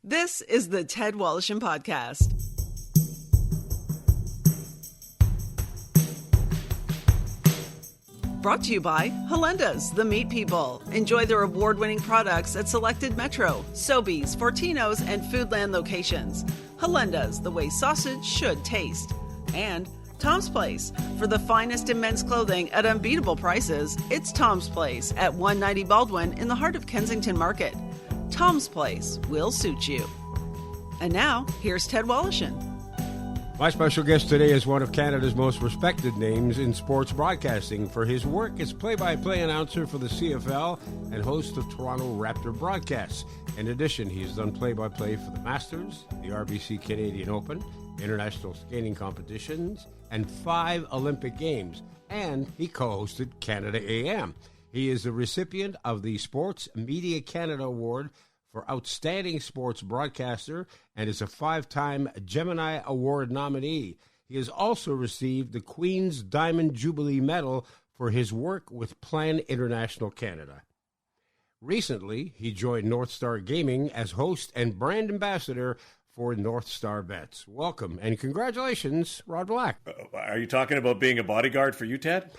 This is the Ted Wallachin Podcast. Brought to you by Halenda's, the meat people. Enjoy their award-winning products at selected Metro, Sobeys, Fortino's, and Foodland locations. Halenda's, the way sausage should taste. And Tom's Place. For the finest in men's clothing at unbeatable prices, it's Tom's Place at 190 Baldwin in the heart of Kensington Market. Tom's Place will suit you. And now, here's Ted Wallachin. My special guest today is one of Canada's most respected names in sports broadcasting for his work as play-by-play announcer for the CFL and host of Toronto Raptor broadcasts. In addition, he has done play-by-play for the Masters, the RBC Canadian Open, international skating competitions, and 5 Olympic Games. And he co-hosted Canada AM. He is the recipient of the Sports Media Canada Award for Outstanding Sports Broadcaster and is a 5-time Gemini Award nominee. He has also received the Queen's Diamond Jubilee Medal for his work with Plan International Canada. Recently, he joined North Star Gaming as host and brand ambassador for North Star Bets. Welcome and congratulations, Rod Black. Are you talking about being a bodyguard for you, Ted?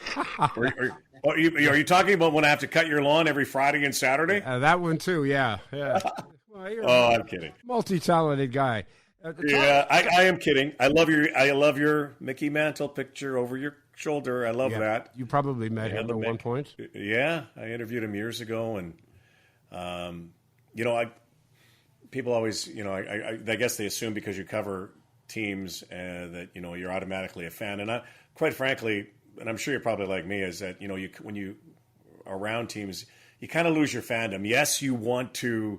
Are you talking about when I have to cut your lawn every Friday and Saturday? That one too, yeah. Well, I'm kidding. Multi-talented guy. I am kidding. I love your Mickey Mantle picture over your shoulder. I love that. You probably met him at one point. Yeah, I interviewed him years ago, and people always, I guess they assume because you cover teams that you're automatically a fan, and quite frankly, and I'm sure you're probably like me, is that when you are around teams, you kind of lose your fandom. Yes, you want to,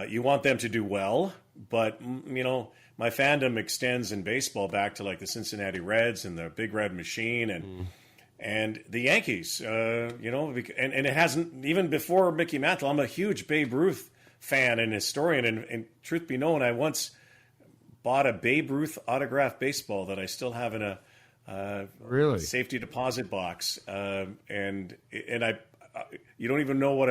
you want them to do well, but my fandom extends in baseball back to like the Cincinnati Reds and the Big Red Machine and the Yankees. And it hasn't even before Mickey Mantle. I'm a huge Babe Ruth fan and historian, and truth be known, I once bought a Babe Ruth autographed baseball that I still have in a safety deposit box, and I you don't even know what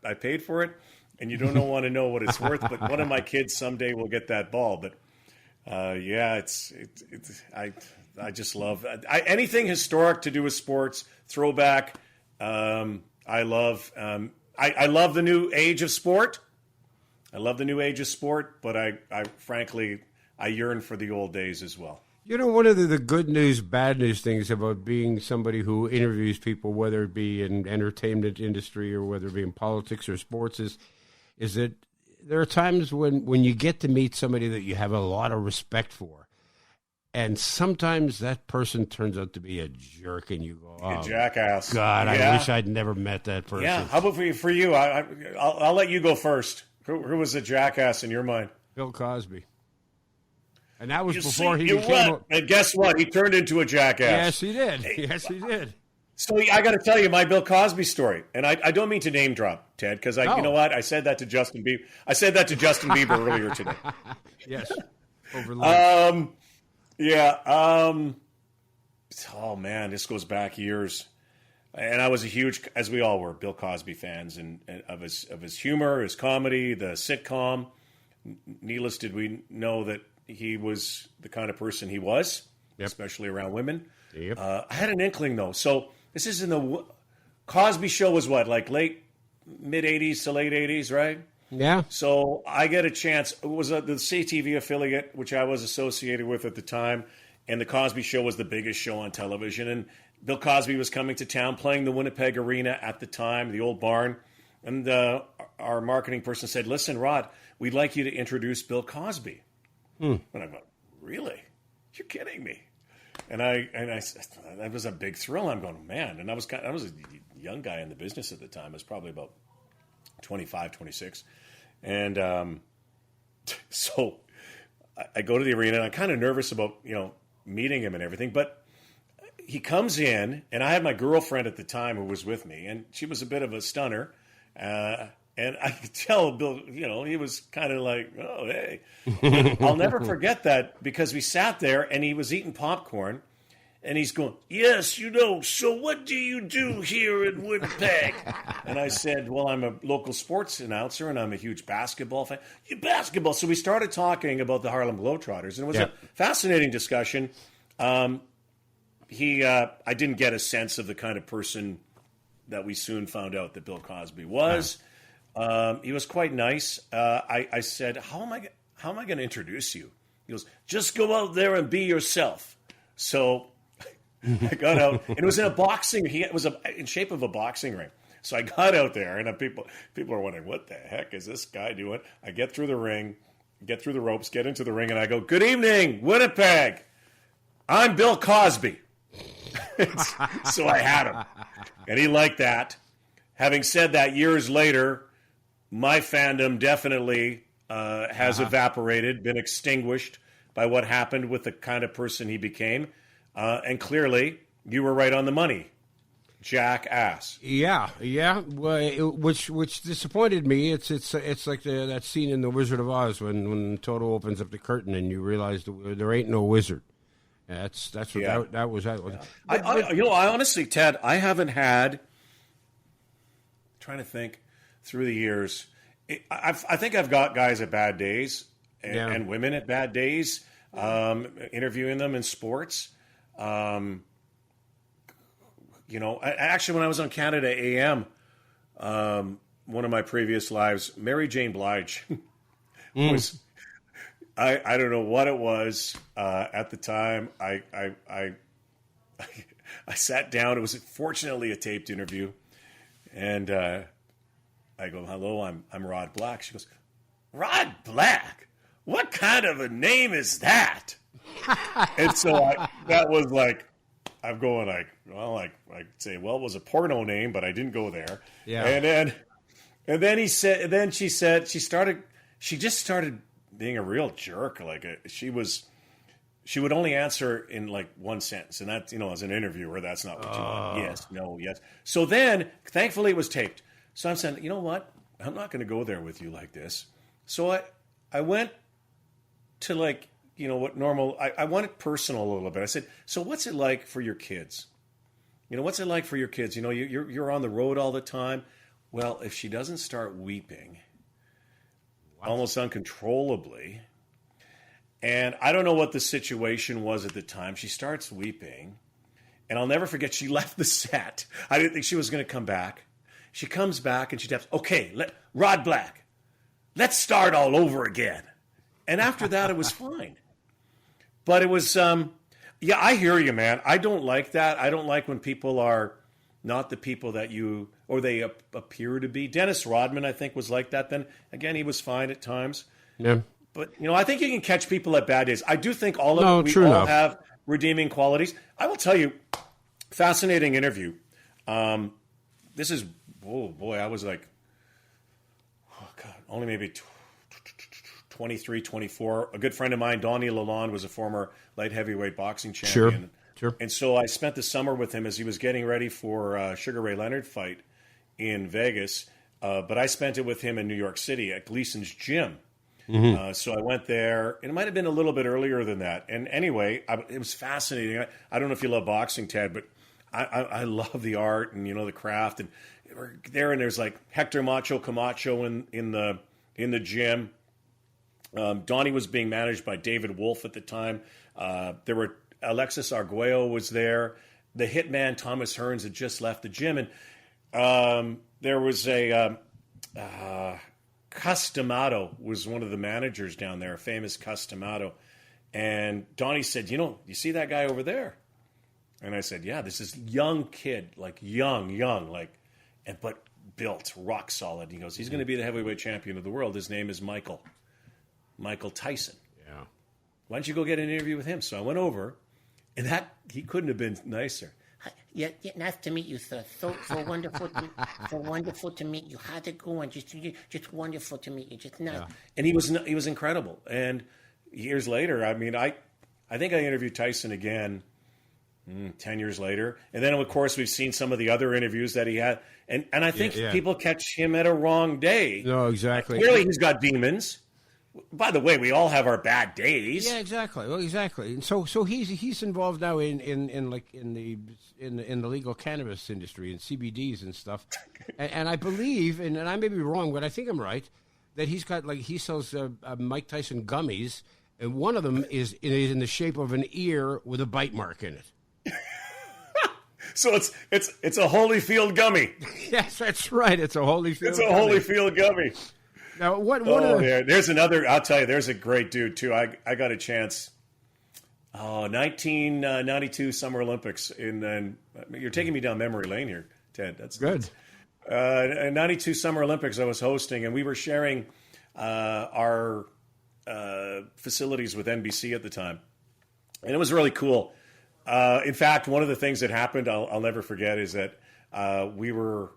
I paid for it, and you don't want to know what it's worth. But one of my kids someday will get that ball. But I just love anything historic to do with sports, throwback. I love the new age of sport. I love the new age of sport, but I frankly yearn for the old days as well. One of the good news, bad news things about being somebody who interviews people, whether it be in entertainment industry or whether it be in politics or sports, is that there are times when you get to meet somebody that you have a lot of respect for. And sometimes that person turns out to be a jerk, and you go, "Oh, a jackass!" God, I wish I'd never met that person. Yeah, how about for you? I'll let you go first. Who was a jackass in your mind? Bill Cosby. And that was before he became. And guess what? He turned into a jackass. Yes, he did. Yes, he did. So I got to tell you my Bill Cosby story, and I don't mean to name drop, Ted, because you know what? I said that to Justin Bieber. I said that to Justin Bieber earlier today. Yes. Overlooked. Oh man, this goes back years, and I was a huge, as we all were, Bill Cosby fans, and of his humor, his comedy, the sitcom. Needless did we know that he was the kind of person he was, especially around women. Yep. I had an inkling, though. So this is in the Cosby Show was what, like mid-'80s to late 80s, right? Yeah. So I get a chance. It was the CTV affiliate, which I was associated with at the time, and the Cosby Show was the biggest show on television. And Bill Cosby was coming to town, playing the Winnipeg Arena at the time, the old barn. And our marketing person said, "Listen, Rod, we'd like you to introduce Bill Cosby." And I went, "Really? You're kidding me?" And I that was a big thrill. I'm going, man. And I was a young guy in the business at the time. I was probably about 25, 26. And so I go to the arena, and I'm kind of nervous about, meeting him and everything. But he comes in, and I had my girlfriend at the time who was with me, and she was a bit of a stunner. And I could tell Bill, he was kind of like, "Oh, hey." I'll never forget that, because we sat there and he was eating popcorn. And he's going, yes, so what do you do here in Winnipeg? And I said, well, I'm a local sports announcer, and I'm a huge basketball fan. Basketball. So we started talking about the Harlem Globetrotters, and it was a fascinating discussion. I didn't get a sense of the kind of person that we soon found out that Bill Cosby was. He was quite nice. I said, how am I going to introduce you? He goes, just go out there and be yourself. So I got out, and it was in a boxing. It was in shape of a boxing ring. So I got out there, and people are wondering, what the heck is this guy doing? I get through the ring, get through the ropes, get into the ring, and I go, good evening, Winnipeg. I'm Bill Cosby. So I had him, and he liked that. Having said that, years later, my fandom definitely has evaporated, been extinguished by what happened with the kind of person he became. And clearly, you were right on the money. Jackass. Yeah. Well, which disappointed me. It's like that scene in The Wizard of Oz when Toto opens up the curtain and you realize there ain't no wizard. That's what that was. Yeah. I honestly, Ted, I haven't had. Trying to think through the years, I think I've got guys at bad days and women at bad days, interviewing them in sports. Actually, when I was on Canada AM, one of my previous lives, Mary Jane Blige was. I don't know what it was at the time. I sat down. It was fortunately a taped interview, and I go, "Hello, I'm Rod Black." She goes, "Rod Black? What kind of a name is that?" And so that was like, I'm going like, well, I'd say, well, it was a porno name, but I didn't go there. Yeah. And then he said, and then she said, she just started being a real jerk. Like she would only answer in like one sentence. And that, as an interviewer, that's not what you want. Yes, no, yes. So then thankfully it was taped. So I'm saying, you know what? I'm not going to go there with you like this. So I went to like, what normal, I want it personal a little bit. I said, so what's it like for your kids? What's it like for your kids? You're on the road all the time. Well, if she doesn't start weeping almost uncontrollably, and I don't know what the situation was at the time, she starts weeping, and I'll never forget, she left the set. I didn't think she was going to come back. She comes back and she taps, okay, Rod Black, let's start all over again. And after that, it was fine. But it was, I hear you, man. I don't like that. I don't like when people are not the people that they appear to be. Dennis Rodman, I think, was like that then. Again, he was fine at times. Yeah. But, I think you can catch people at bad days. I do think we all have redeeming qualities. I will tell you, fascinating interview. This is, I was like, only maybe 23, 24. A good friend of mine, Donnie Lalonde, was a former light heavyweight boxing champion. Sure. And so I spent the summer with him as he was getting ready for Sugar Ray Leonard fight in Vegas. But I spent it with him in New York City at Gleason's gym. Mm-hmm. So I went there, and it might have been a little bit earlier than that. And anyway, it was fascinating. I don't know if you love boxing, Ted, but I love the art and, the craft. And we're there, and there's like Hector Macho Camacho in the gym. Donnie was being managed by David Wolf at the time. There were Alexis Arguello was there. The hitman Thomas Hearns had just left the gym, and there was a Customato was one of the managers down there, a famous Customato. And Donnie said, you see that guy over there? And I said, yeah, this is young kid, like young, but built, rock solid. He goes, he's going to be the heavyweight champion of the world. His name is Michael Tyson. Yeah. Why don't you go get an interview with him? So I went over, and he couldn't have been nicer. Yeah, nice to meet you, sir. So wonderful, so wonderful to meet you. How's it going? Just wonderful to meet you. Just nice. Yeah. And he was incredible. And years later, I think I interviewed Tyson again 10 years later. And then, of course, we've seen some of the other interviews that he had. And I think people catch him at a wrong day. No, exactly. Clearly, he's got demons. by the way, we all have our bad days. Yeah, exactly. Well, exactly. And so he's involved now in the legal cannabis industry and CBDs and stuff. And I believe, and I may be wrong, but I think I'm right, that he's got he sells Mike Tyson gummies, and one of them is in the shape of an ear with a bite mark in it. So it's a Holyfield gummy. Yes, that's right. It's a Holyfield. It's a Holyfield gummy. Now what? There's another. I'll tell you. There's a great dude too. I got a chance. 1992 Summer Olympics. You're taking me down memory lane here, Ted. That's good. 92 Summer Olympics I was hosting, and we were sharing our facilities with NBC at the time, and it was really cool. In fact, one of the things that happened, I'll never forget, is that we were.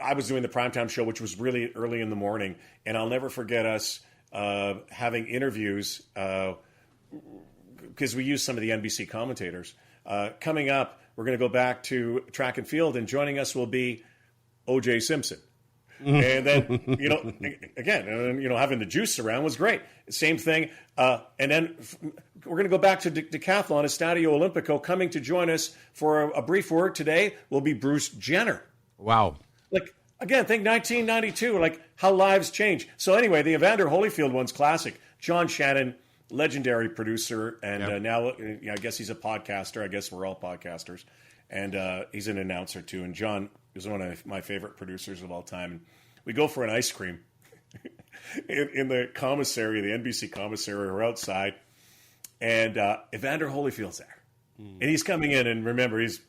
I was doing the primetime show, which was really early in the morning, and I'll never forget us having interviews because we used some of the NBC commentators. Coming up, we're going to go back to track and field, and joining us will be O.J. Simpson. And then, again, having the juice around was great. Same thing. And then we're going to go back to decathlon, Estadio Olimpico. Coming to join us for a brief word today will be Bruce Jenner. Wow. Like, again, think 1992, like how lives change. So anyway, the Evander Holyfield one's classic. John Shannon, legendary producer, and now I guess he's a podcaster. I guess we're all podcasters. And he's an announcer, too. And John is one of my favorite producers of all time. And we go for an ice cream in the commissary, the NBC commissary. We're outside, and Evander Holyfield's there. And he's coming in, and remember, he's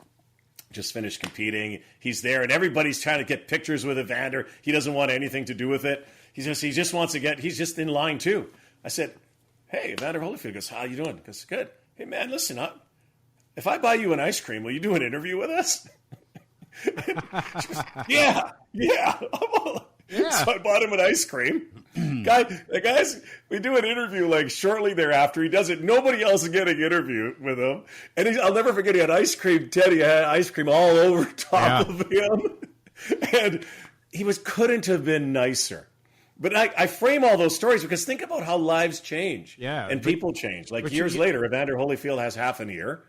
just finished competing. He's there, and everybody's trying to get pictures with Evander. He doesn't want anything to do with it. He just wants to he's just in line, too. I said, hey, Evander Holyfield. Goes, how you doing? He goes, good. Hey, man, listen up. If I buy you an ice cream, will you do an interview with us? She goes, yeah. So I bought him an ice cream. Guys, we do an interview like shortly thereafter. He does it. Nobody else is getting interviewed with him. And I'll never forget, he had ice cream. Teddy had ice cream all over top of him. And he couldn't have been nicer. But I frame all those stories because think about how lives change. Yeah. And people change. Like years later, Evander Holyfield has half an ear.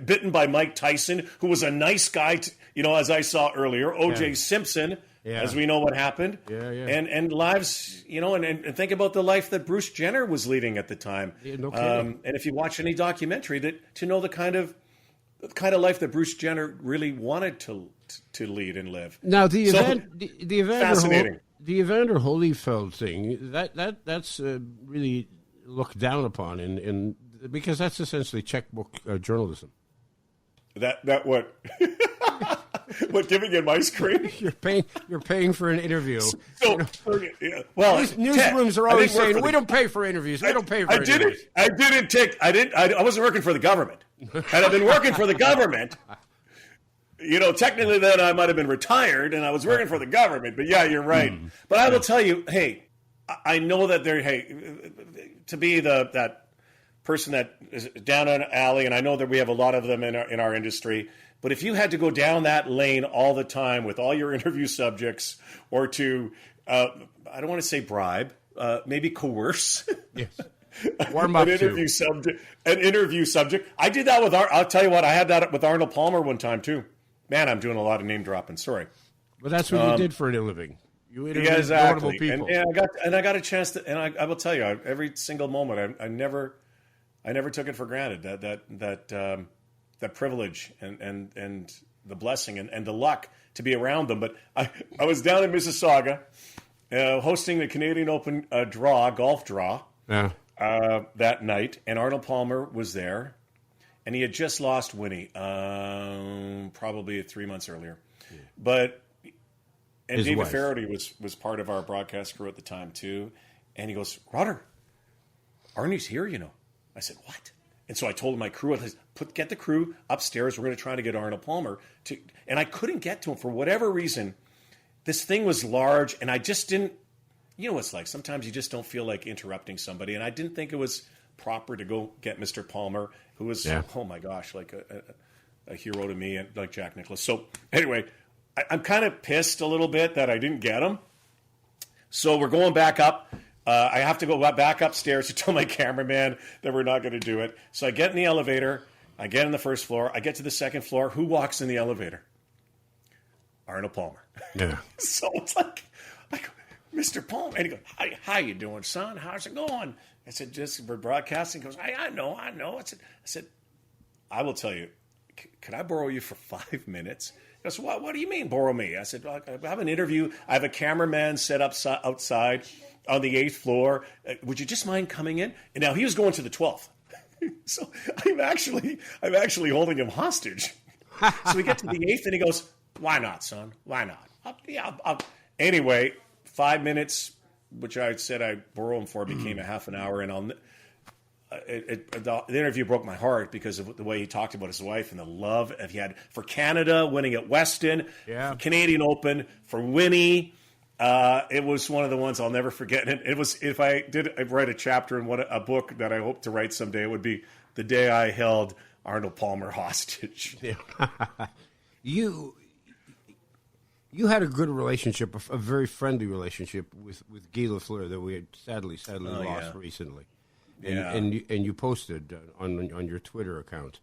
Bitten by Mike Tyson, who was a nice guy, as I saw earlier. O.J. Simpson, as we know what happened. And lives, and think about the life that Bruce Jenner was leading at the time. Yeah, no kidding. And if you watch any documentary, to know the kind of life that Bruce Jenner really wanted to lead and live. Now, the fascinating. The Evander Holyfield thing, that's really looked down upon in because that's essentially checkbook journalism. That what? What, giving him ice cream? You're paying for an interview. So, well, newsrooms are always saying we don't pay for interviews. We don't pay for interviews. I wasn't working for the government, and I've been working for the government. Technically, then I might have been retired, and I was working for the government. But yeah, you're right. But I will tell you, hey, I know that to be that person that is down an alley, and I know that we have a lot of them in our industry. But if you had to go down that lane all the time with all your interview subjects, or to, I don't want to say bribe, maybe coerce, yes, warm up an interview subject. I did that with I'll tell you what, I had that with Arnold Palmer one time too. Man, I'm doing a lot of name dropping. Sorry. Well, that's what you did for a living. You interviewed exactly. notable people. And I got a chance to, and I will tell you, every single moment, I never took it for granted that privilege and the blessing and the luck to be around them. But I was down in Mississauga hosting the Canadian Open golf draw that night, and Arnold Palmer was there, and he had just lost Winnie probably 3 months earlier. Yeah. But David Faraday was part of our broadcast crew at the time too, and he goes, Roder, Arnie's here, I said, what? And so I told my crew, get the crew upstairs. We're going to try to get Arnold Palmer to, and I couldn't get to him for whatever reason. This thing was large, and I just didn't. What it's like. Sometimes you just don't feel like interrupting somebody, and I didn't think it was proper to go get Mr. Palmer, who was oh my gosh, like a hero to me, and like Jack Nicklaus. So anyway, I'm kind of pissed a little bit that I didn't get him. So we're going back up. I have to go back upstairs to tell my cameraman that we're not going to do it. So I get in the elevator. I get in the first floor. I get to the second floor. Who walks in the elevator? Arnold Palmer. Yeah. So it's like, Mr. Palmer. And he goes, how you doing, son? How's it going? I said, just for broadcasting. He goes, I know. I said, I will tell you, could I borrow you for 5 minutes? He goes, what do you mean borrow me? I said, I have an interview. I have a cameraman set up outside on the 8th floor. Would you just mind coming in? And now he was going to the 12th. So I'm actually holding him hostage. So we get to the 8th and he goes, why not, son? Why not? Anyway, 5 minutes, which I said I'd borrow him for, became a half an hour. And the interview broke my heart because of the way he talked about his wife and the love he had for Canada, winning at Weston, for Canadian Open, for Winnie. It was one of the ones I'll never forget. And it was, if I did write a chapter in a book that I hope to write someday, it would be the day I held Arnold Palmer hostage. Yeah. You had a good relationship, a very friendly relationship with Guy Lafleur that we had sadly lost recently. And you posted on your Twitter account,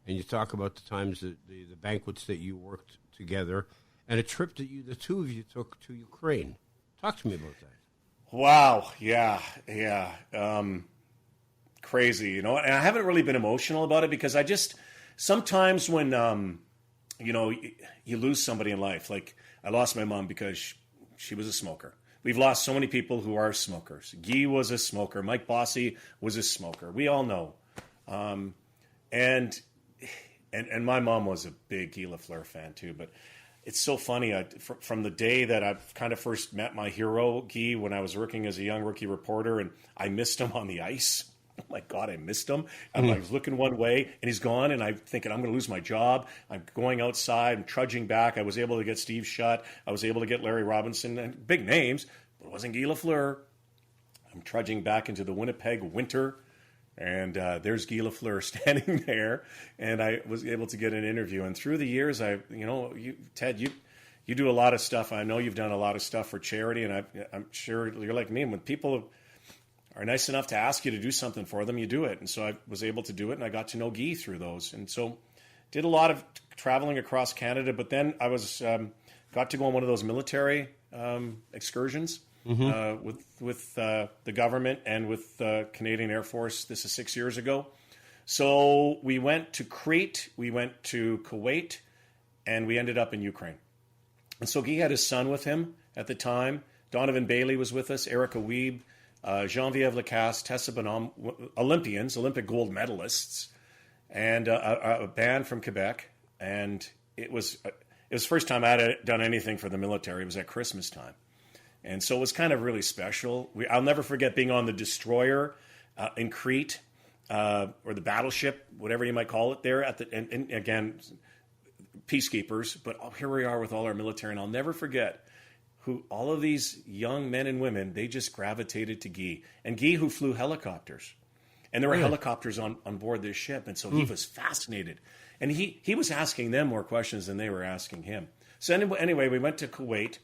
and you talk about the times that the banquets that you worked together, and a trip that the two of you took to Ukraine. Talk to me about that. Wow, yeah. Crazy, And I haven't really been emotional about it because I just sometimes when you lose somebody in life, like I lost my mom because she was a smoker. We've lost so many people who are smokers. Guy was a smoker. Mike Bossy was a smoker. We all know. And my mom was a big Guy Lafleur fan too. But it's so funny. From the day that I kind of first met my hero, Guy, when I was working as a young rookie reporter, and I missed him on the ice. Oh, my God, I missed him. I was looking one way, and he's gone, and I'm thinking, I'm going to lose my job. I'm going outside. I'm trudging back. I was able to get Steve Shutt. I was able to get Larry Robinson, and big names, but it wasn't Guy Lafleur. I'm trudging back into the Winnipeg winter, and there's Guy Lafleur standing there, and I was able to get an interview. And through the years, Ted, you do a lot of stuff. I know you've done a lot of stuff for charity, and I'm sure you're like me. When people are nice enough to ask you to do something for them, you do it. And so I was able to do it, and I got to know Guy through those. And so did a lot of traveling across Canada, but then I was got to go on one of those military excursions with the government and with the Canadian Air Force. This is 6 years ago. So we went to Crete, we went to Kuwait, and we ended up in Ukraine. And so Guy had his son with him at the time. Donovan Bailey was with us, Erica Wiebe, Geneviève Lacasse, Tessa Bonhomme, Olympians, Olympic gold medalists, and a band from Quebec. And it was the first time I had done anything for the military. It was at Christmas time. And so it was kind of really special. I'll never forget being on the destroyer in Crete, or the battleship, whatever you might call it there. And again, peacekeepers. But here we are with all our military. And I'll never forget who all of these young men and women, they just gravitated to Guy. And Guy, who flew helicopters. And there were helicopters on board this ship. And so he was fascinated. And he was asking them more questions than they were asking him. So anyway, we went to Kuwait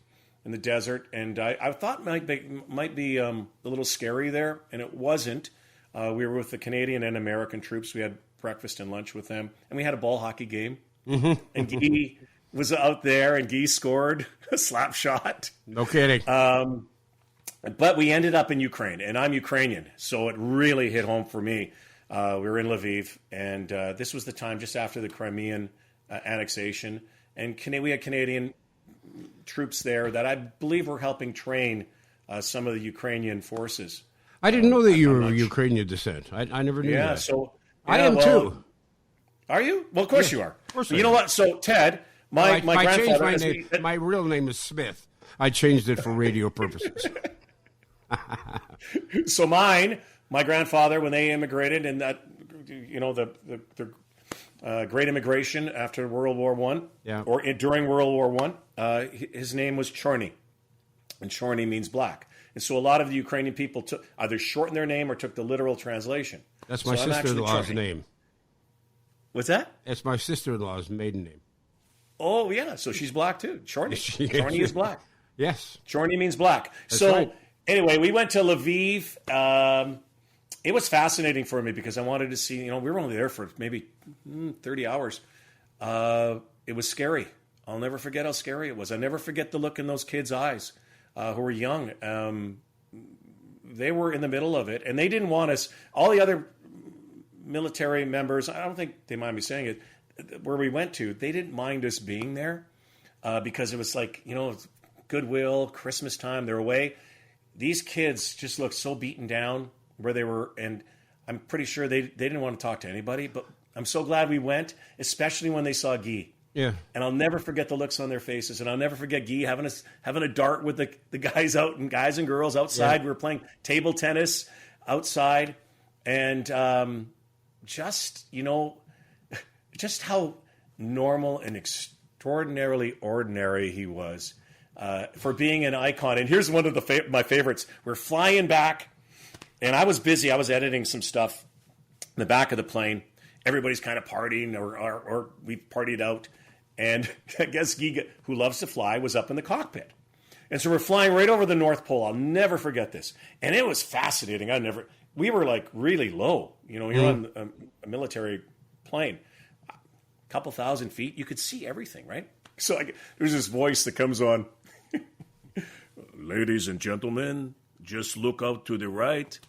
in the desert. And I thought it might be a little scary there. And it wasn't. We were with the Canadian and American troops. We had breakfast and lunch with them. And we had a ball hockey game. And Guy was out there, and Guy scored a slap shot. No kidding. But we ended up in Ukraine, and I'm Ukrainian, so it really hit home for me. We were in Lviv, and this was the time just after the Crimean annexation, and we had Canadian troops there that I believe were helping train some of the Ukrainian forces. I didn't know that you were of Ukrainian descent. I never knew that. Yeah, so I am too. Are you? Well, of course you are. Of course you know what? So, Ted, my grandfather... I changed my name. My real name is Smith. I changed it for radio purposes. So my grandfather, when they immigrated in that, the Great Immigration after World War I, or during World War I, his name was Chorny, and Chorny means black. And so a lot of the Ukrainian people either shortened their name or took the literal translation. That's my sister-in-law's name. What's that? It's my sister-in-law's maiden name. Oh, yeah. So she's black, too. Chorny is black. Yes. Chorny means black. That's right. Anyway, we went to Lviv. It was fascinating for me because I wanted to see, we were only there for maybe 30 hours. It was scary. I'll never forget how scary it was. I'll never forget the look in those kids' eyes who were young. They were in the middle of it, and they didn't want us. All the other military members, I don't think they mind me saying it, where we went to, they didn't mind us being there because it was like, goodwill, Christmas time, they're away. These kids just looked so beaten down where they were, and I'm pretty sure they didn't want to talk to anybody, but I'm so glad we went, especially when they saw Guy. Yeah. And I'll never forget the looks on their faces, and I'll never forget Guy having a dart with the guys out and guys and girls outside. Yeah. We were playing table tennis outside, and just how normal and extraordinarily ordinary he was for being an icon. And here's one of my favorites. We're flying back, and I was busy. I was editing some stuff in the back of the plane. Everybody's kind of partying, or we partied out. And I guess Guy, who loves to fly, was up in the cockpit. And so we're flying right over the North Pole. I'll never forget this. And it was fascinating. We were like really low. You're on a military plane. A couple thousand feet. You could see everything, right? So there's this voice that comes on. Ladies and gentlemen, just look out to the right,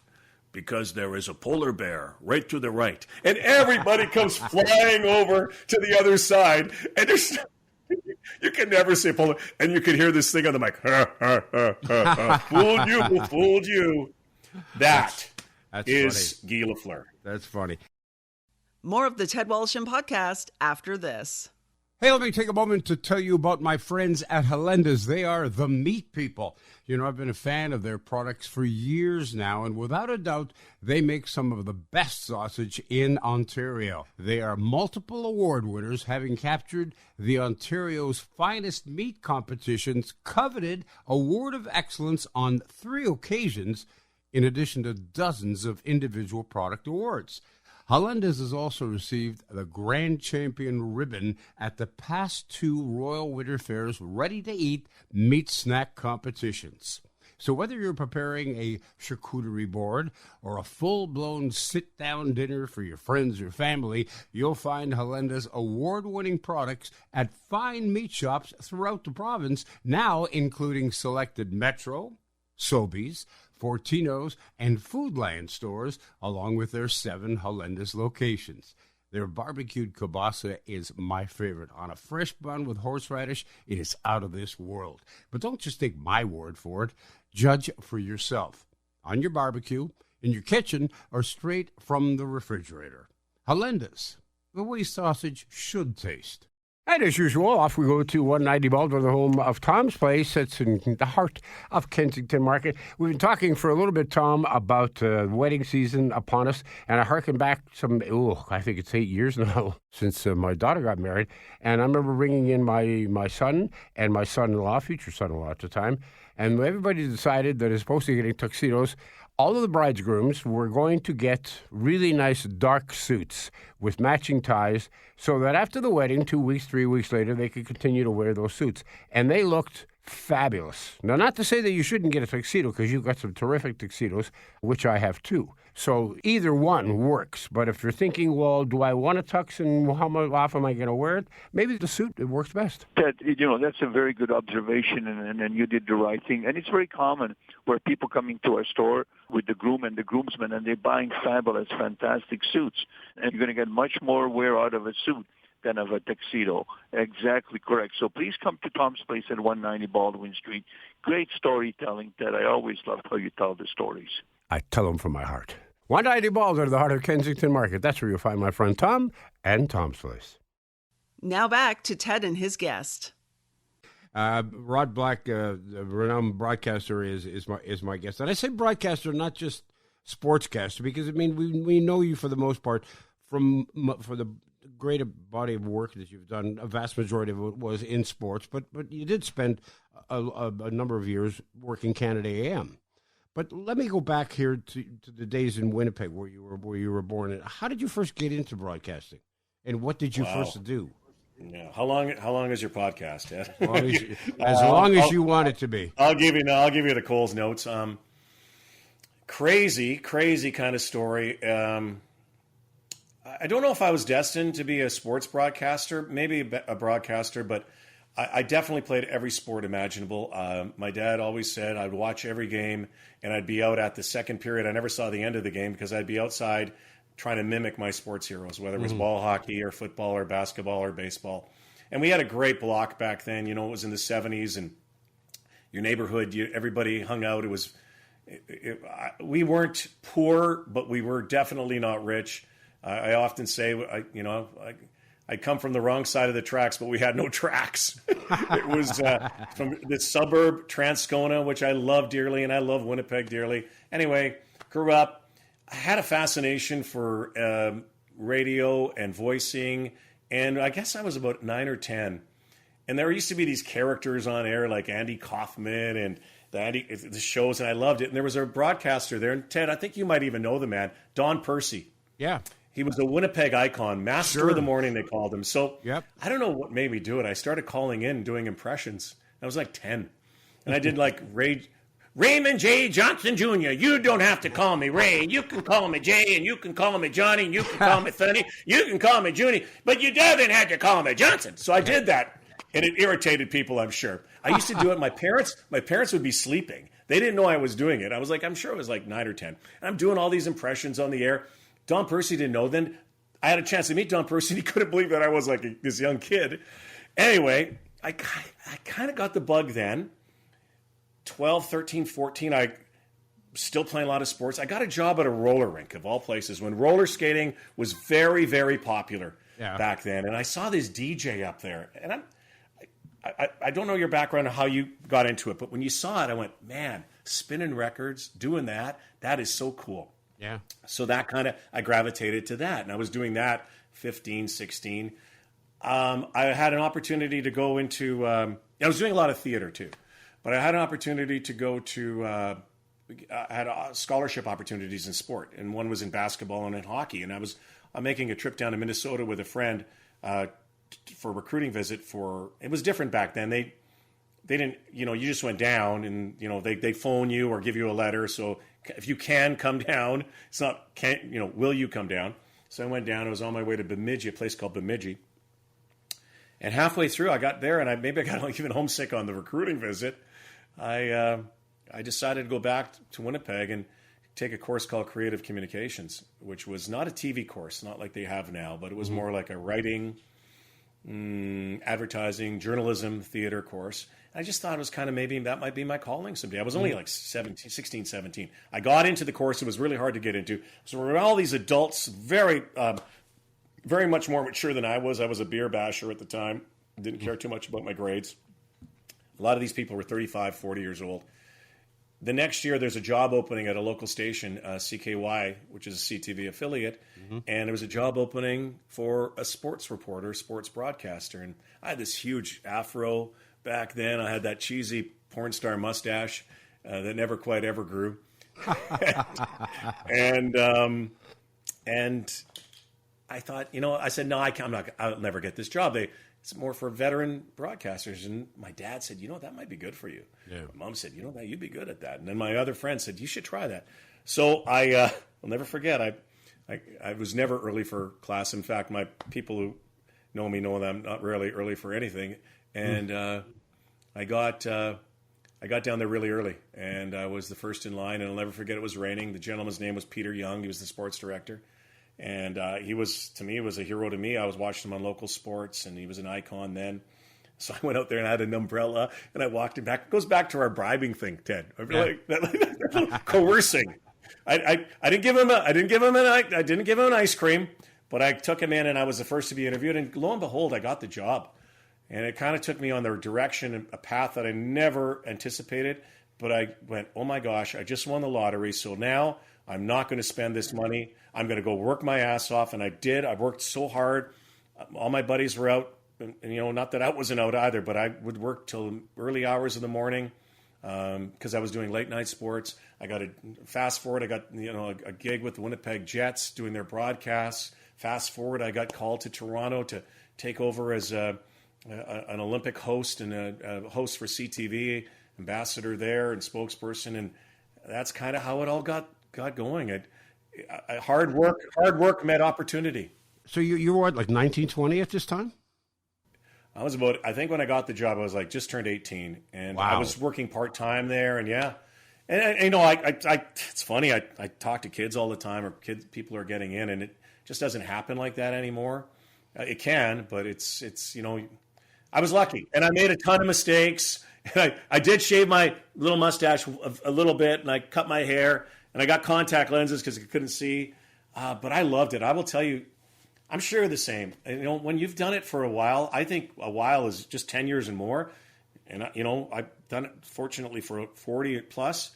because there is a polar bear right to the right. And everybody comes flying over to the other side. And you can never say polar. And you can hear this thing on the mic. Fooled you. That's is funny. Guy Lafleur. That's funny. More of the Ted Wallachin Podcast after this. Hey, let me take a moment to tell you about my friends at Helenda's. They are the meat people. I've been a fan of their products for years now, and without a doubt, they make some of the best sausage in Ontario. They are multiple award winners, having captured the Ontario's Finest Meat Competition's coveted Award of Excellence on 3 occasions, in addition to dozens of individual product awards. Helenda's has also received the Grand Champion ribbon at the past 2 Royal Winter Fair's ready-to-eat meat snack competitions. So whether you're preparing a charcuterie board or a full-blown sit-down dinner for your friends or family, you'll find Helenda's award-winning products at fine meat shops throughout the province, now including selected Metro, Sobeys, Fortino's, and Foodland stores, along with their 7 Helenda's locations. Their barbecued kielbasa is my favorite. On a fresh bun with horseradish, it is out of this world. But don't just take my word for it. Judge for yourself. On your barbecue, in your kitchen, or straight from the refrigerator. Helenda's, the way sausage should taste. And as usual, off we go to 190 Baldwin, the home of Tom's Place. It's in the heart of Kensington Market. We've been talking for a little bit, Tom, about wedding season upon us. And I hearken back I think it's 8 years now since my daughter got married. And I remember bringing in my son and my son-in-law, future son-in-law at the time. And everybody decided that as opposed to getting tuxedos, all of the bridegrooms were going to get really nice dark suits with matching ties so that after the wedding, 2 weeks, 3 weeks later, they could continue to wear those suits. And they looked fabulous. Now, not to say that you shouldn't get a tuxedo, because you've got some terrific tuxedos, which I have too. So either one works. But if you're thinking, well, do I want a tux and how often am I going to wear it? Maybe the suit, it works best. Ted, that's a very good observation, and you did the right thing. And it's very common where people coming to our store with the groom and the groomsmen, and they're buying fabulous, fantastic suits. And you're going to get much more wear out of a suit than of a tuxedo. Exactly correct. So please come to Tom's Place at 190 Baldwin Street. Great storytelling, Ted. I always love how you tell the stories. I tell them from my heart. 190 Baldwin, the heart of Kensington Market. That's where you'll find my friend Tom and Tom's Place. Now back to Ted and his guest. Rod Black, the renowned broadcaster, is my guest. And I say broadcaster, not just sportscaster, because, we know you for the most part for the great body of work that you've done. A vast majority of it was in sports, but you did spend a number of years working Canada AM. But let me go back here to the days in Winnipeg where you were born. How did you first get into broadcasting, and what did you first do? Yeah. How long is your podcast, Ed? As long as you want it to be. I'll give you the Coles notes. Crazy kind of story. I don't know if I was destined to be a sports broadcaster, maybe a broadcaster, but I definitely played every sport imaginable. My dad always said I'd watch every game and I'd be out at the second period. I never saw the end of the game because I'd be outside trying to mimic my sports heroes, whether it was ball hockey or football or basketball or baseball. And we had a great block back then. You know, it was in the 70s, and your neighborhood, everybody hung out. We weren't poor, but we were definitely not rich. I often say, I come from the wrong side of the tracks, but we had no tracks. It was from the suburb, Transcona, which I love dearly, and I love Winnipeg dearly. Anyway, grew up. I had a fascination for radio and voicing, and I guess I was about 9 or 10. And there used to be these characters on air like Andy Kaufman and the shows, and I loved it. And there was a broadcaster there, and Ted, I think you might even know the man, Don Percy. Yeah. He was a Winnipeg icon, master of the morning, they called him. So yep. I don't know what made me do it. I started calling in and doing impressions. I was like 10. And I did like Raymond J. Johnson Jr., you don't have to call me Ray. You can call me Jay, and you can call me Johnny, and you can call me Sonny. You can call me Junie, but you doesn't have to call me Johnson. So I did that, and it irritated people, I'm sure. I used to do it. My parents would be sleeping. They didn't know I was doing it. I was like, I'm sure it was like 9 or 10. And I'm doing all these impressions on the air. Don Percy didn't know. Then I had a chance to meet Don Percy, and he couldn't believe that I was like this young kid. Anyway, I kind of got the bug then. 12, 13, 14, I still playing a lot of sports. I got a job at a roller rink, of all places, when roller skating was very, very popular back then. And I saw this DJ up there. And I don't know your background or how you got into it, but when you saw it, I went, man, spinning records, doing that is so cool. Yeah. So that I gravitated to that. And I was doing that 15, 16. I had an opportunity to go into, I was doing a lot of theater too. But I had an opportunity to go to, I had scholarship opportunities in sport, and one was in basketball and in hockey. And I'm making a trip down to Minnesota with a friend for a recruiting visit. It was different back then. They didn't, you just went down, and they phone you or give you a letter. So if you can come down, it's not will you come down? So I went down. I was on my way to Bemidji, a place called Bemidji. And halfway through, I got there, and I got even homesick on the recruiting visit. I decided to go back to Winnipeg and take a course called Creative Communications, which was not a TV course, not like they have now, but it was more like a writing, advertising, journalism, theater course. And I just thought it was kind of maybe that might be my calling someday. I was only like 16, 17. I got into the course. It was really hard to get into. So there were all these adults, very much more mature than I was. I was a beer basher at the time. Didn't care too much about my grades. A lot of these people were 35, 40 years old. The next year, there's a job opening at a local station, CKY, which is a CTV affiliate, and there was a job opening for a sports reporter, sports broadcaster. And I had this huge afro back then. I had that cheesy porn star mustache that never quite ever grew. and I thought, I said, no, I'll never get this job. It's more for veteran broadcasters. And my dad said, that might be good for you. Yeah. My mom said, that you'd be good at that. And then my other friend said, you should try that. So I'll never forget. I was never early for class. In fact, my people who know me know that I'm not really early for anything. And I got down there really early, and I was the first in line. And I'll never forget, it was raining. The gentleman's name was Peter Young. He was the sports director. And he was a hero to me. I was watching him on local sports, and he was an icon then. So I went out there and I had an umbrella, and I walked him back. It goes back to our bribing thing, Ted. Coercing. I didn't give him an ice cream, but I took him in, and I was the first to be interviewed. And lo and behold, I got the job. And it kind of took me on the direction, a path that I never anticipated. But I went, oh my gosh, I just won the lottery. So now I'm not going to spend this money. I'm going to go work my ass off. And I did. I worked so hard. All my buddies were out. And, not that I wasn't out either, but I would work till early hours of the morning because I was doing late night sports. I got fast forward. I got, a gig with the Winnipeg Jets doing their broadcasts. Fast forward, I got called to Toronto to take over as an Olympic host and a host for CTV, ambassador there and spokesperson, and that's kind of how it all got going. Hard work met opportunity. So you were what, like 19, 20 at this time? I think when I got the job, I was like just turned 18, and wow. I was working part-time there, and yeah. And you know, it's funny, I talk to kids all the time, or people are getting in, and it just doesn't happen like that anymore. It can, but it's you know, I was lucky, and I made a ton of mistakes. And I did shave my little mustache a little bit, and I cut my hair, and I got contact lenses because I couldn't see. But I loved it. I will tell you, I'm sure you're the same. And, you know, when you've done it for a while, I think a while is just 10 years and more. And, you know, I've done it, fortunately, for 40 plus,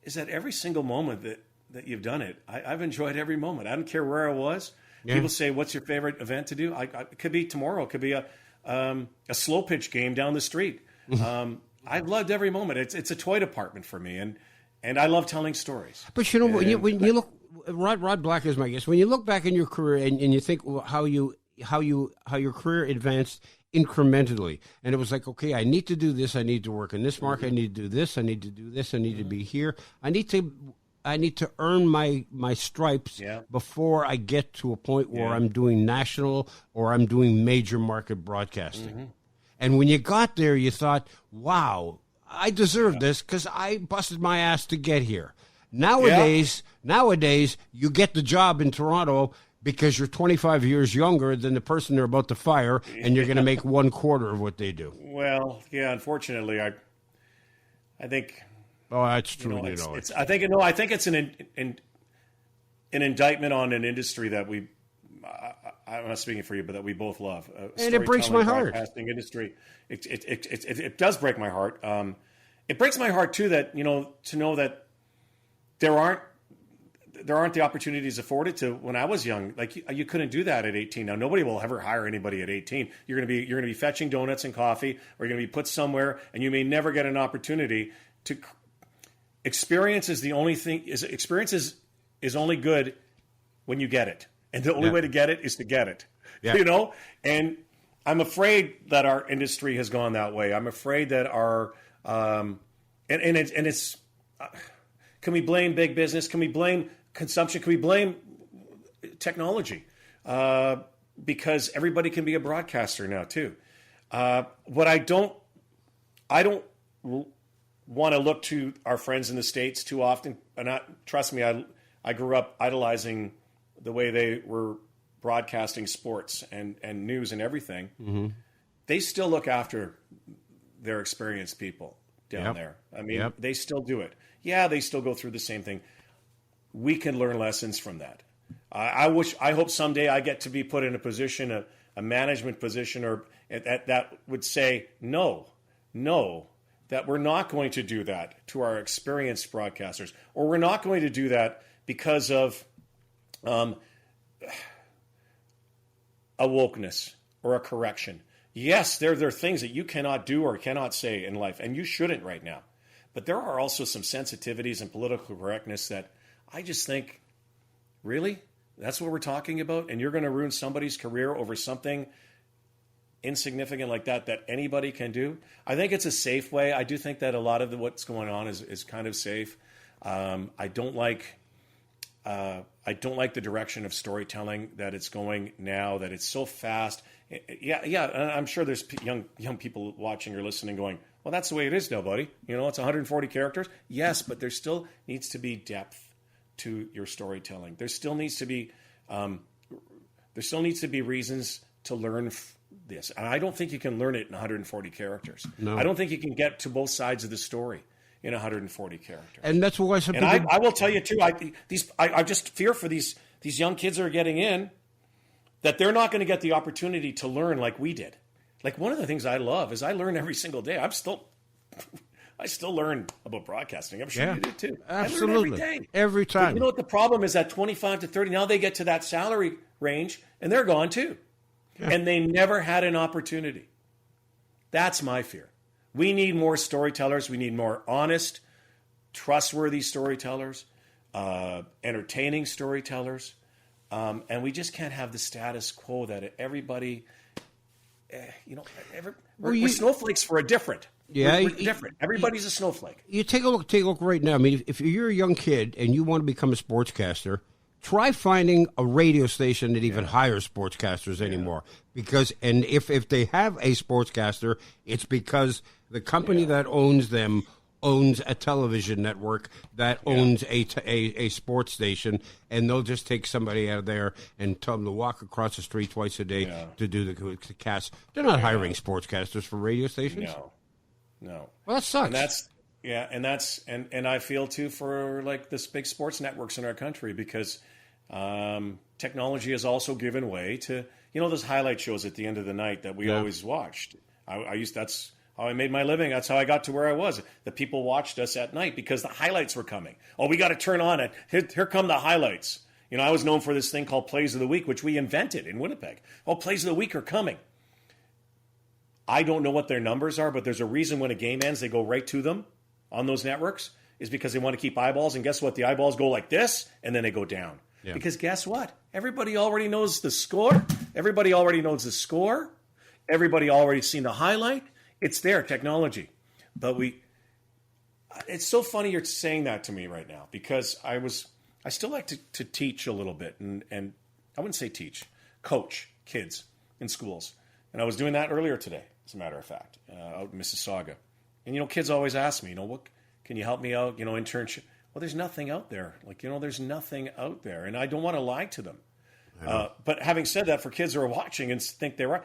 is that every single moment that you've done it, I've enjoyed every moment. I don't care where I was. Yeah. People say, what's your favorite event to do? It could be tomorrow. It could be a slow pitch game down the street. I've loved every moment. It's a toy department for me, and I love telling stories. But you know, when you look, Rod Black is my guest. When you look back in your career and you think how your career advanced incrementally, and it was like, okay, I need to do this. I need to work in this market. I need to do this. I need to do this. I need to be here. I need to earn my stripes before I get to a point where I'm doing national or I'm doing major market broadcasting. Mm-hmm. And when you got there, you thought, wow, I deserve this because I busted my ass to get here. Nowadays, you get the job in Toronto because you're 25 years younger than the person they're about to fire, and you're going to make 1/4 of what they do. Well, yeah, unfortunately, I think. Oh, that's true. I think it's an indictment on an industry that I'm not speaking for you, but that we both love. And it breaks my heart. Broadcasting industry, it does break my heart. It breaks my heart too that to know that there aren't the opportunities afforded to when I was young. Like you couldn't do that at 18. Now nobody will ever hire anybody at 18. You're going to be fetching donuts and coffee, or you're going to be put somewhere, and you may never get an opportunity to. Experience is the only thing. Experience is only good when you get it, and the only way to get it is to get it. Yeah. And I'm afraid that our industry has gone that way. I'm afraid that our it's. Can we blame big business? Can we blame consumption? Can we blame technology? Because everybody can be a broadcaster now too. What I don't want to look to our friends in the States too often. And trust me, I grew up idolizing the way they were broadcasting sports and news and everything. Mm-hmm. They still look after their experienced people down there. I mean, they still do it. Yeah, they still go through the same thing. We can learn lessons from that. I hope someday I get to be put in a position, a management position, or that would say, no, that we're not going to do that to our experienced broadcasters, or we're not going to do that because of a wokeness or a correction. Yes, there are things that you cannot do or cannot say in life, and you shouldn't right now. But there are also some sensitivities and political correctness that I just think, really? That's what we're talking about? And you're going to ruin somebody's career over something insignificant like that anybody can do? I think it's a safe way. I do think that a lot of what's going on is kind of safe. I don't like the direction of storytelling that it's going now, that it's so fast. Yeah. I'm sure there's young people watching or listening going, well, that's the way it is now, buddy. It's 140 characters. Yes, but there still needs to be depth to your storytelling. There still needs to be reasons to learn this. And I don't think you can learn it in 140 characters. No. I don't think you can get to both sides of the story in 140 characters. And that's why some people... I will tell you too, I just fear for these young kids that are getting in, that they're not going to get the opportunity to learn like we did. Like, one of the things I love is I learn every single day. I still learn about broadcasting. I'm sure you do too. Absolutely. I learn every day. Every time. But you know what the problem is? At 25 to 30, now they get to that salary range and they're gone too. Yeah. And they never had an opportunity. That's my fear. We need more storytellers. We need more honest, trustworthy storytellers, entertaining storytellers. And we just can't have the status quo that everybody, we're snowflakes for a different. Yeah, we're different. Everybody's a snowflake. You take a look right now. I mean, if you're a young kid and you want to become a sportscaster, try finding a radio station that even hires sportscasters anymore. Because, and if they have a sportscaster, it's because the company that owns them owns a television network that owns a sports station, and they'll just take somebody out of there and tell them to walk across the street twice a day to do the cast. They're not hiring sportscasters for radio stations. No. Well, that sucks. And I feel too for like this big sports networks in our country, because technology has also given way to those highlight shows at the end of the night that we always watched. That's how I made my living. That's how I got to where I was. The people watched us at night because the highlights were coming. Oh, we got to turn on it. Here come the highlights. I was known for this thing called Plays of the Week, which we invented in Winnipeg. Oh, Plays of the Week are coming. I don't know what their numbers are, but there's a reason when a game ends, they go right to them on those networks, is because they want to keep eyeballs. And guess what? The eyeballs go like this, and then they go down. Yeah. Because guess what? Everybody already knows the score. Everybody already seen the highlight. It's there, technology. But it's so funny you're saying that to me right now, because I still like to teach a little bit, and I wouldn't say teach, coach kids in schools. And I was doing that earlier today, as a matter of fact, out in Mississauga. And, kids always ask me, what can you help me out? Internship. Well, there's nothing out there. There's nothing out there. And I don't want to lie to them. But having said that, for kids who are watching and think they're right,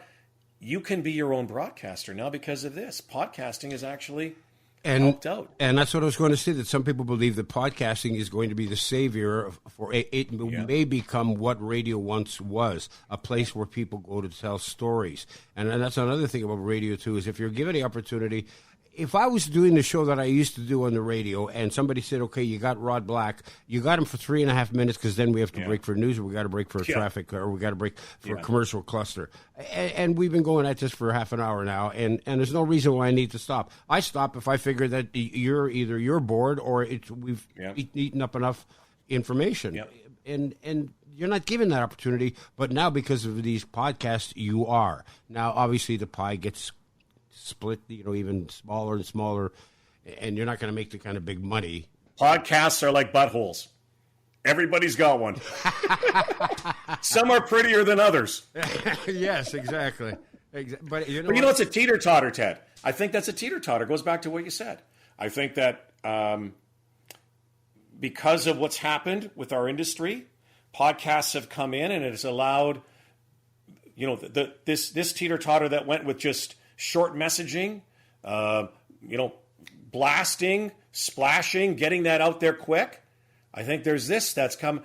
you can be your own broadcaster now because of this. Podcasting is actually helped out. And that's what I was going to say, that some people believe that podcasting is going to be the savior for it may become what radio once was, a place where people go to tell stories. And that's another thing about radio, too, is if you're given the opportunity. If I was doing the show that I used to do on the radio and somebody said, okay, you got Rod Black, you got him for 3.5 minutes because then we have to break for news, or we got to break for traffic, or we got to break for a commercial cluster. And we've been going at this for half an hour now, and there's no reason why I need to stop. I stop if I figure that you're bored or we've eaten up enough information. Yep. And you're not given that opportunity, but now because of these podcasts, you are. Now, obviously, the pie gets split, even smaller and smaller, and you're not going to make the kind of big money. Podcasts are like buttholes. Everybody's got one. Some are prettier than others. Yes, exactly. But it's a teeter-totter, Ted. I think that's a teeter-totter. It goes back to what you said. I think that because of what's happened with our industry, podcasts have come in, and it has allowed, this teeter-totter that went with just short messaging, blasting, splashing, getting that out there quick. I think there's this that's come.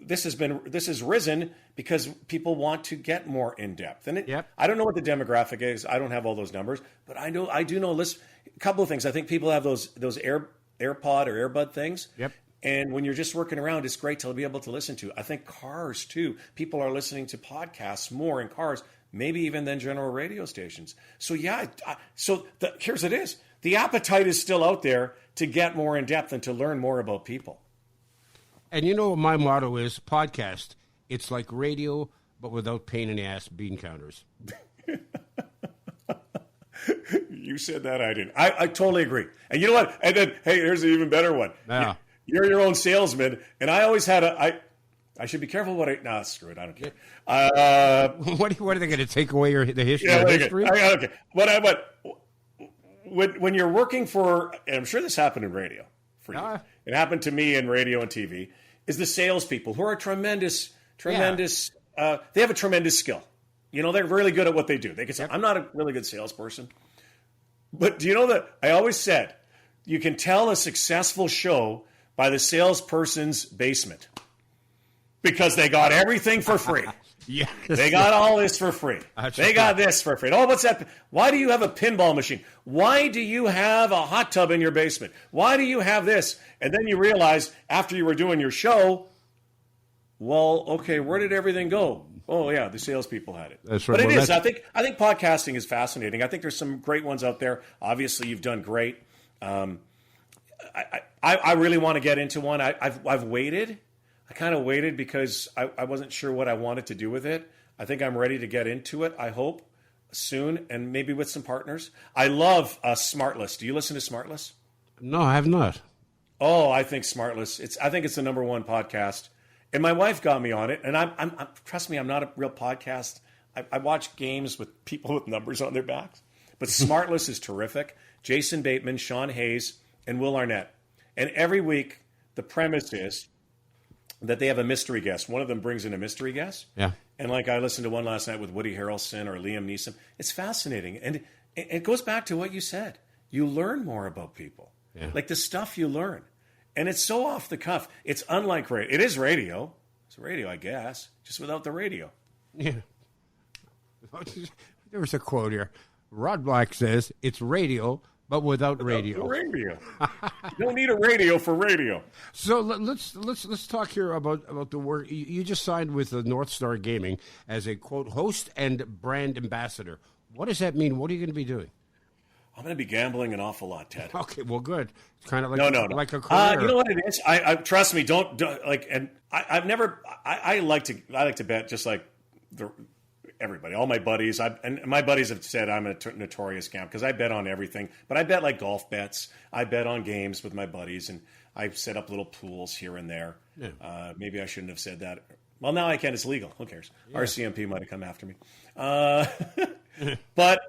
This has risen because people want to get more in depth. And I don't know what the demographic is. I don't have all those numbers, but I do know. A couple of things. I think people have those AirPod or Airbud things. Yep. And when you're just working around, it's great to be able to listen to. I think cars too. People are listening to podcasts more in cars, maybe even than general radio stations. So here's it is. The appetite is still out there to get more in depth and to learn more about people. And my motto is podcast. It's like radio, but without pain in the ass bean counters. You said that, I didn't. I totally agree. And you know what? And then, hey, here's an even better one. Yeah. You're your own salesman, and I always had I should be careful what screw it. I don't care. What are they going to take away the history? Okay. When you're working for, and I'm sure this happened in radio for you. It happened to me in radio and TV. Is the salespeople who are tremendous. They have a tremendous skill. They're really good at what they do. They can say, I'm not a really good salesperson, but do you know that I always said you can tell a successful show by the salesperson's basement. Because they got everything for free. Yes. They got all this for free. They got this for free. Oh, what's that? Why do you have a pinball machine? Why do you have a hot tub in your basement? Why do you have this? And then you realize after you were doing your show, well, okay, where did everything go? Oh, yeah, the salespeople had it. That's right. But it is. I think podcasting is fascinating. I think there's some great ones out there. Obviously, you've done great. I really want to get into one. I've waited. I kind of waited because I wasn't sure what I wanted to do with it. I think I'm ready to get into it, I hope, soon, and maybe with some partners. I love Smartless. Do you listen to Smartless? No, I have not. Oh, I think Smartless. I think it's the number one podcast. And my wife got me on it. And I'm trust me, I'm not a real podcast. I watch games with people with numbers on their backs. But Smartless is terrific. Jason Bateman, Sean Hayes, and Will Arnett. And every week, the premise is that they have a mystery guest. One of them brings in a mystery guest. Yeah. And like I listened to one last night with Woody Harrelson or Liam Neeson. It's fascinating. And it goes back to what you said. You learn more about people. Yeah. Like the stuff you learn. And it's so off the cuff. It's unlike radio. It is radio. It's radio, I guess, just without the radio. Yeah. There was a quote here. Rod Black says, it's radio, but without radio. Radio. You don't need a radio for radio. So let's talk here about the work. You just signed with the North Star Gaming as a, quote, host and brand ambassador. What does that mean? What are you going to be doing? I'm going to be gambling an awful lot, Ted. Okay, well, good. It's kind of like like a career. career. You know what it is? I trust me. Don't like. And I've never. I like to bet just like everybody, all my buddies. And my buddies have said I'm a notorious gambler because I bet on everything. But I bet like golf bets. I bet on games with my buddies, and I set up little pools here and there. Yeah. Maybe I shouldn't have said that. Well, now I can. It's legal. Who cares? Yeah. RCMP might have come after me. But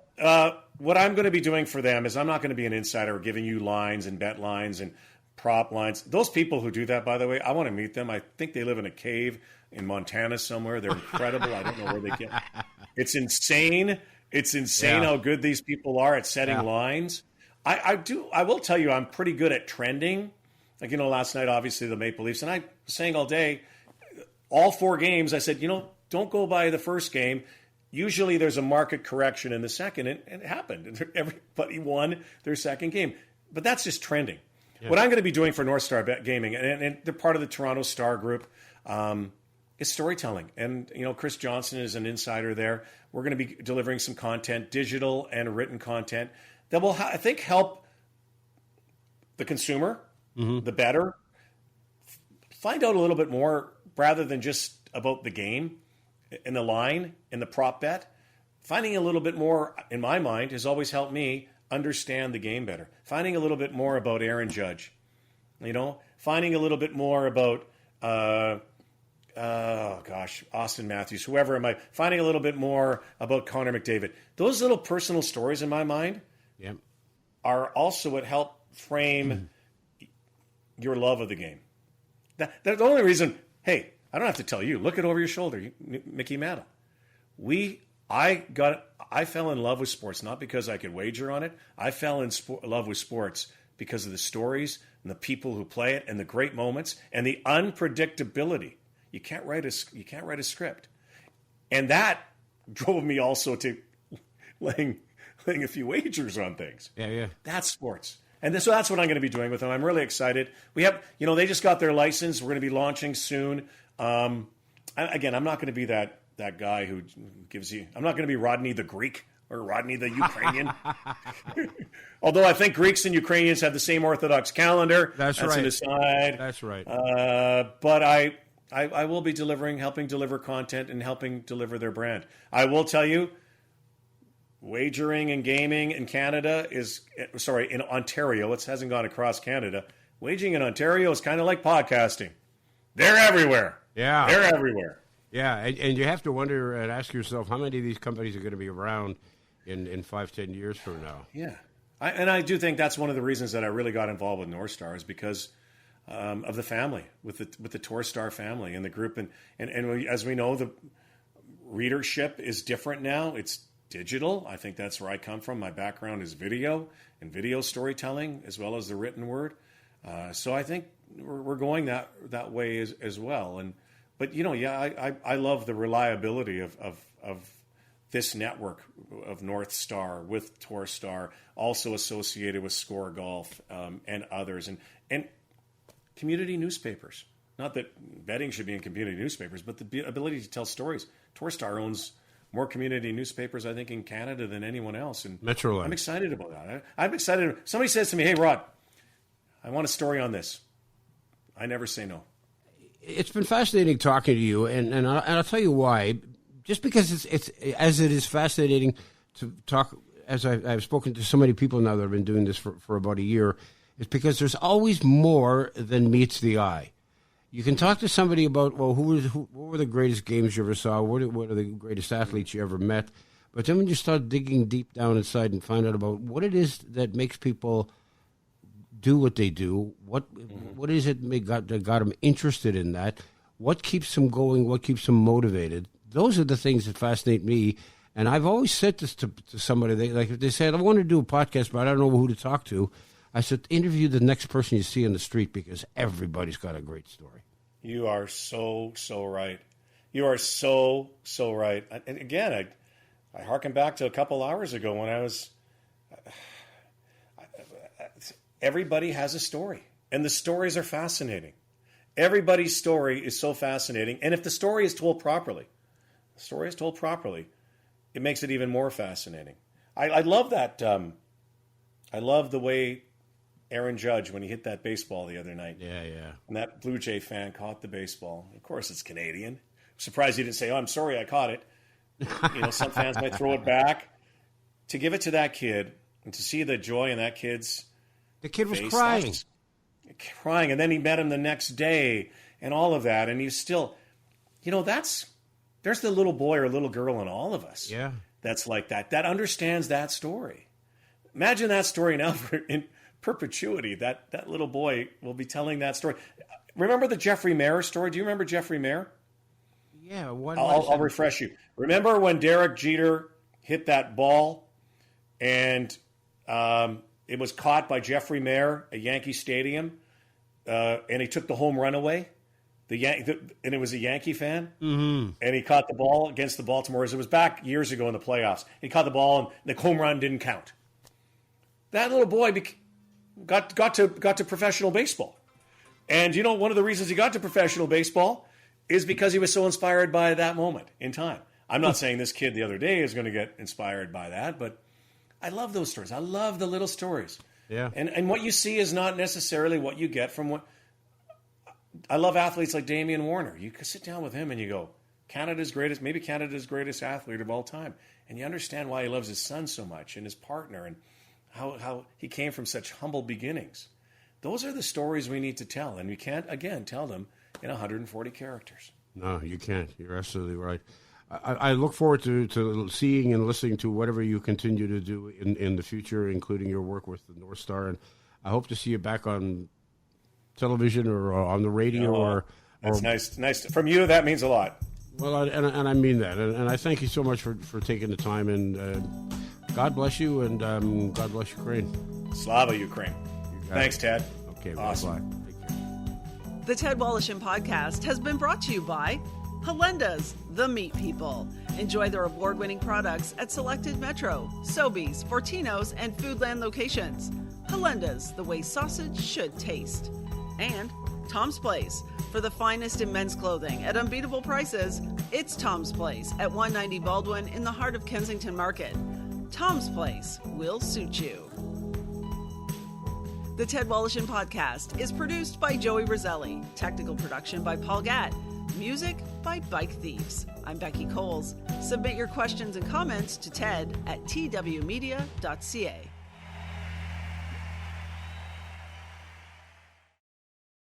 what I'm going to be doing for them is I'm not going to be an insider giving you lines and bet lines and prop lines. Those people who do that, by the way, I want to meet them. I think they live in a cave in Montana somewhere. They're incredible. I don't know where they get. It's insane. It's insane how good these people are at setting lines. I will tell you, I'm pretty good at trending. Like, last night, obviously, the Maple Leafs. And I was saying all day, all 4 games, I said, don't go by the first game. Usually there's a market correction in the second, and it happened. Everybody won their second game. But that's just trending. Yeah. What I'm going to be doing for North Star Gaming, and they're part of the Toronto Star Group, is storytelling. And, Chris Johnson is an insider there. We're going to be delivering some content, digital and written content, that will, I think, help the consumer, the bettor, find out a little bit more rather than just about the game. In the line, in the prop bet, finding a little bit more, in my mind, has always helped me understand the game better. Finding a little bit more about Aaron Judge, finding a little bit more about, Austin Matthews, whoever am I, finding a little bit more about Connor McDavid. Those little personal stories in my mind are also what help frame your love of the game. That's the only reason, hey, I don't have to tell you. Look it over your shoulder, Mickey Mantle. I fell in love with sports not because I could wager on it. I fell in love with sports because of the stories and the people who play it and the great moments and the unpredictability. You can't write a script, and that drove me also to laying a few wagers on things. Yeah. That's sports. And so that's what I'm going to be doing with them. I'm really excited. We have, they just got their license. We're going to be launching soon. Again, I'm not going to be that guy who gives you. I'm not going to be Rodney the Greek or Rodney the Ukrainian. Although I think Greeks and Ukrainians have the same Orthodox calendar. That's right. An aside. That's right. But I will be helping deliver content and helping deliver their brand. I will tell you, wagering and gaming in Canada in Ontario. It hasn't gone across Canada. Wagering in Ontario is kind of like podcasting. They're everywhere. Yeah. They're everywhere. Yeah, and you have to wonder and ask yourself how many of these companies are going to be around in 5-10 years from now. Yeah. I do think that's one of the reasons that I really got involved with North Star is because of the family, with the Torstar family and the group. And as we know, the readership is different now. It's digital. I think that's where I come from. My background is video and video storytelling as well as the written word. So I think we're going that way as well. But I love the reliability of this network of North Star with Torstar, also associated with Score Golf and others, and community newspapers. Not that betting should be in community newspapers, but the ability to tell stories. Torstar owns more community newspapers, I think, in Canada than anyone else. And Metroline. I'm excited about that. I'm excited. Somebody says to me, "Hey, Rod, I want a story on this." I never say no. It's been fascinating talking to you, and I'll tell you why. Just because it's as it is fascinating to talk, as I've spoken to so many people now that have been doing this for about a year, it's because there's always more than meets the eye. You can talk to somebody about, well, what were the greatest games you ever saw? What are the greatest athletes you ever met? But then when you start digging deep down inside and find out about what it is that makes people do what they do, what is it that got them interested in that? What keeps them going? What keeps them motivated? Those are the things that fascinate me. And I've always said this to somebody. If they said, I want to do a podcast, but I don't know who to talk to, I said, interview the next person you see on the street because everybody's got a great story. You are so right. You are so right. And again, I harken back to a couple hours ago when I was... Everybody has a story, and the stories are fascinating. Everybody's story is so fascinating. And if the story is told properly, it makes it even more fascinating. I love that. I love the way Aaron Judge, when he hit that baseball the other night. Yeah. And that Blue Jay fan caught the baseball. Of course, it's Canadian. I'm surprised he didn't say, oh, I'm sorry I caught it. Some fans might throw it back. To give it to that kid and to see the joy in that kid's The kid was face, crying. And then he met him the next day and all of that. And he's still, there's the little boy or little girl in all of us. Yeah. That's like that understands that story. Imagine that story now in perpetuity. That little boy will be telling that story. Remember the Jeffrey Mayer story? Do you remember Jeffrey Mayer? Yeah. I'll refresh you. Remember when Derek Jeter hit that ball and it was caught by Jeffrey Mayer at Yankee Stadium, and he took the home run away? And it was a Yankee fan, and he caught the ball against the Baltimore's. It was back years ago in the playoffs. He caught the ball, and the home run didn't count. That little boy got to professional baseball, and one of the reasons he got to professional baseball is because he was so inspired by that moment in time. I'm not saying this kid the other day is going to get inspired by that, but I love those stories. I love the little stories. Yeah, and what you see is not necessarily what you get from what. I love athletes like Damian Warner. You can sit down with him and you go, Canada's greatest athlete of all time. And you understand why he loves his son so much and his partner and how he came from such humble beginnings. Those are the stories we need to tell. And we can't, again, tell them in 140 characters. No, you can't. You're absolutely right. I look forward to seeing and listening to whatever you continue to do in the future, including your work with the North Star. And I hope to see you back on television or on the radio. That's nice. From you, that means a lot. Well, and I mean that. And I thank you so much for taking the time. And God bless you, and God bless Ukraine. Slava Ukraine. Thanks, Ted. Okay, awesome. Bye. Take care. The Ted Wallachin Podcast has been brought to you by Halenda's, the Meat People. Enjoy their award-winning products at selected Metro, Sobeys, Fortinos, and Foodland locations. Halenda's, the way sausage should taste. And Tom's Place. For the finest in men's clothing at unbeatable prices, it's Tom's Place at 190 Baldwin in the heart of Kensington Market. Tom's Place will suit you. The Ted Wallachin Podcast is produced by Joey Roselli. Technical production by Paul Gatt. Music by Bike Thieves. I'm Becky Coles. Submit your questions and comments to ted@twmedia.ca.